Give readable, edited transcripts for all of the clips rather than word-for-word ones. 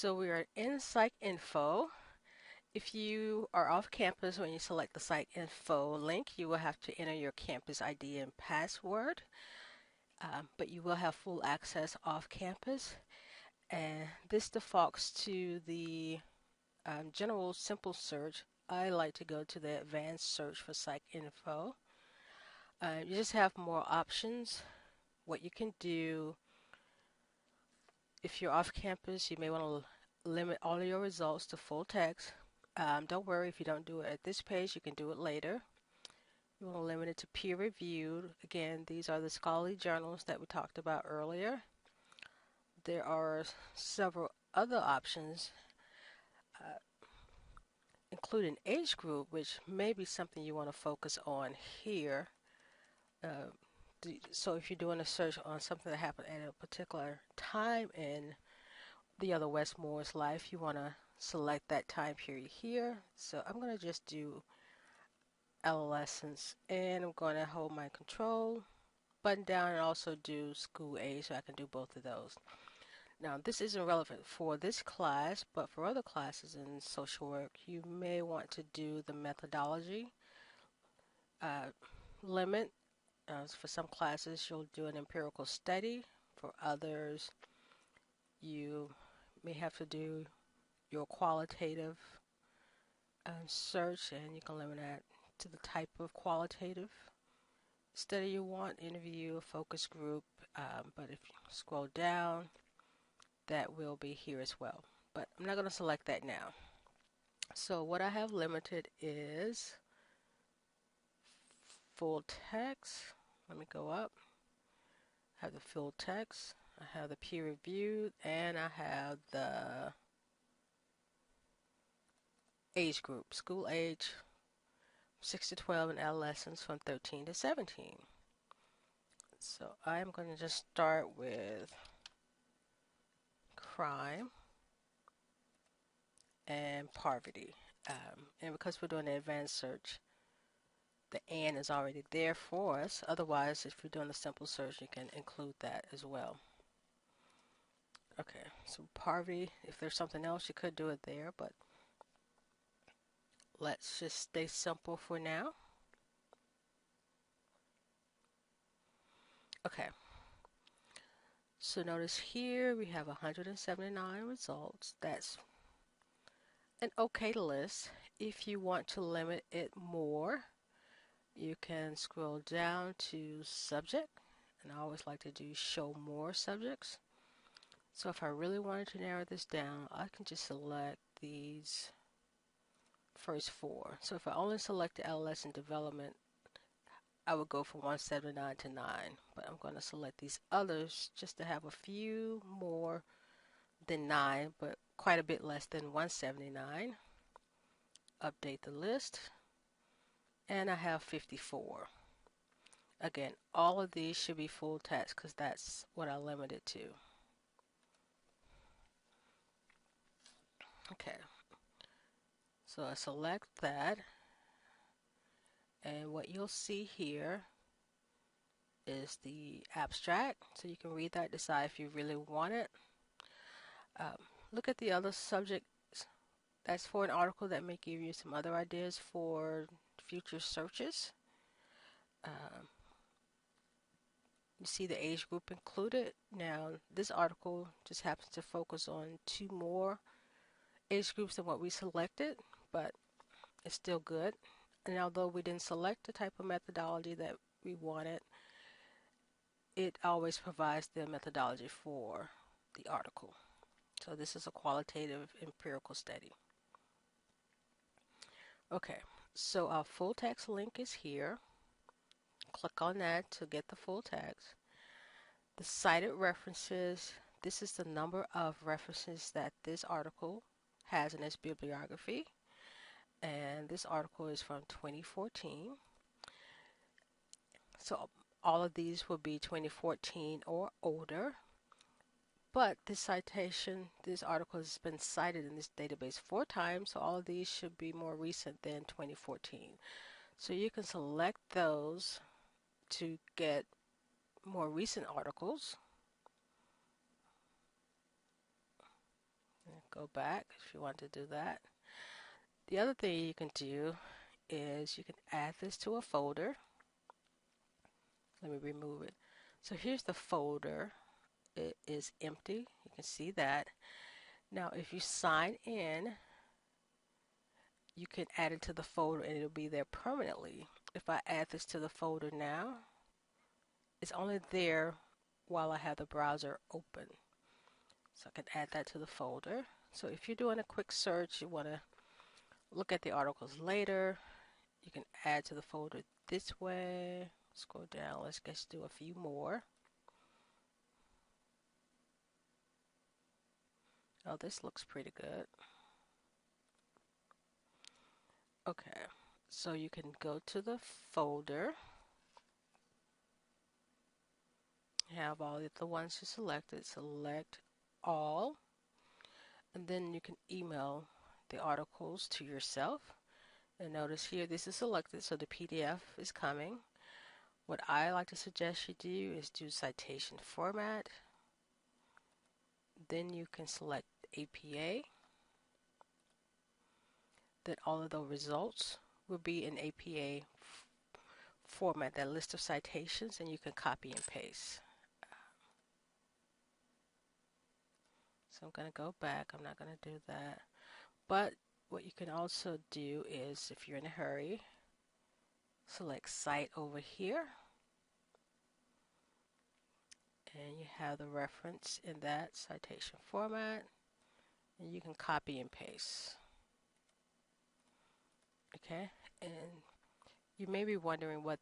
So we are in Psych Info. If you are off campus when you select the Psych Info link, you will have to enter your campus ID and password, but you will have full access off campus. And this defaults to the general simple search. I like to go to the advanced search for Psych Info. You just have more options. What you can do if you're off campus, you may want to limit all of your results to full text. Don't worry if you don't do it at this page, you can do it later. You want to limit it to peer reviewed. Again, these are the scholarly journals that we talked about earlier. There are several other options, uh, including age group, which may be something you want to focus on here. Uh, so if you're doing a search on something that happened at a particular time in the other Westmore's life, you want to select that time period here. So I'm going to just do adolescence, and I'm going to hold my control button down and also do school age, so I can do both of those. Now this isn't relevant for this class, but for other classes in social work you may want to do the methodology uh, limit. For some classes you'll do an empirical study. For others you may have to do your qualitative search, and you can limit that to the type of qualitative study you want, interview, focus group, but if you scroll down, that will be here as well. But I'm not going to select that now. So what I have limited is full text. Let me go up. I have the full text, I have the peer reviewed, and I have the age group, school age 6 to 12 and adolescents from 13 to 17. So I'm going to just start with crime and poverty. And because we're doing the advanced search, the and is already there for us. Otherwise, if you're doing a simple search, you can include that as well. Okay, so poverty, if there's something else, you could do it there, but let's just stay simple for now. Okay, so notice here we have 179 results. That's an okay list. If you want to limit it more, you can scroll down to subject, and I always like to do show more subjects. So if I really wanted to narrow this down, I can just select these first four. So if I only select the adolescent development, I would go from 179 to 9, but I'm going to select these others just to have a few more than 9, but quite a bit less than 179. Update the list, and I have 54. Again, all of these should be full text because that's what I limited to. Okay, so I select that, and what you'll see here is the abstract, so you can read that, decide if you really want it. Look at the other subjects. That's for an article that may give you some other ideas for future searches. You see the age group included. Now this article just happens to focus on 2 more age groups than what we selected, but it's still good. And although we didn't select the type of methodology that we wanted, it always provides the methodology for the article. So this is a qualitative empirical study. Okay, so our full text link is here. Click on that to get the full text. The cited references, this is the number of references that this article has in its bibliography. And this article is from 2014. So all of these will be 2014 or older. But this citation, this article has been cited in this database 4 times, so all of these should be more recent than 2014. So you can select those to get more recent articles. Go back if you want to do that. The other thing you can do is you can add this to a folder. Let me remove it. So here's the folder. It is empty. You can see that. Now if you sign in, you can add it to the folder and it'll be there permanently. If I add this to the folder now, it's only there while I have the browser open. So I can add that to the folder. So if you're doing a quick search, you want to look at the articles later, you can add to the folder this way. Scroll down, let's just do a few more. Oh, this looks pretty good. Okay, so you can go to the folder, have all the ones you selected, select all, and then you can email the articles to yourself. And notice here this is selected, so the PDF is coming. What I like to suggest you do is do citation format. Then you can select APA. Then all of the results will be in APA format, that list of citations, and you can copy and paste. So I'm going to go back. I'm not going to do that. But what you can also do is, if you're in a hurry, select Cite over here. And you have the reference in that citation format. And you can copy and paste. Okay? And you may be wondering what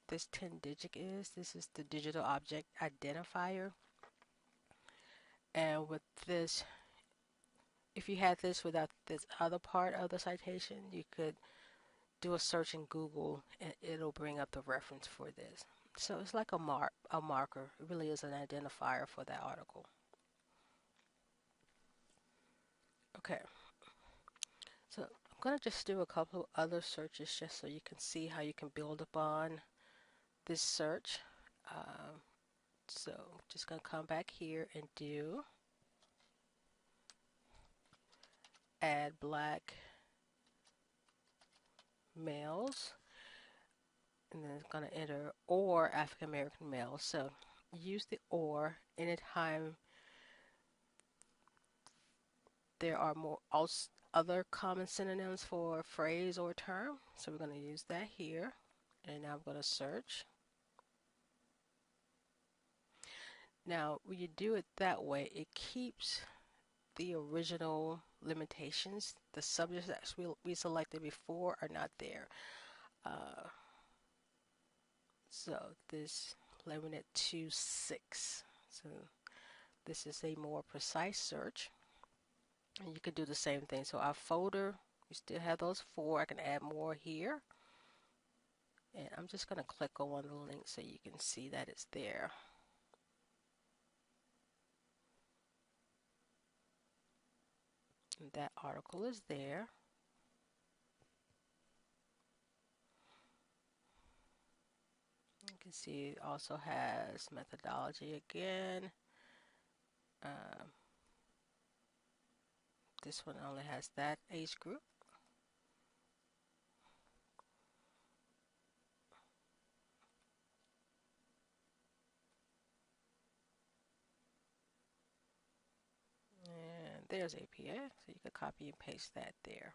this 10-digit is. This is the digital object identifier. And with this, if you had this without this other part of the citation, you could do a search in Google and it'll bring up the reference for this. So it's like a marker. It really is an identifier for that article. Okay. So I'm going to just do a couple of other searches just so you can see how you can build upon this search. So I'm just going to come back here and do add black males, and then it's going to enter or African American males. So use the or anytime there are more other common synonyms for a phrase or term. So we're going to use that here, and now I'm going to search. Now when you do it that way, it keeps the original limitations. The subjects that we selected before are not there. So this limited to 6. So this is a more precise search. And you could do the same thing. So our folder, we still have those 4. I can add more here. And I'm just going to click on one of the links so you can see that it's there. And that article is there. You can see it also has methodology again. This one only has that age group. And there's APA, so you can copy and paste that there.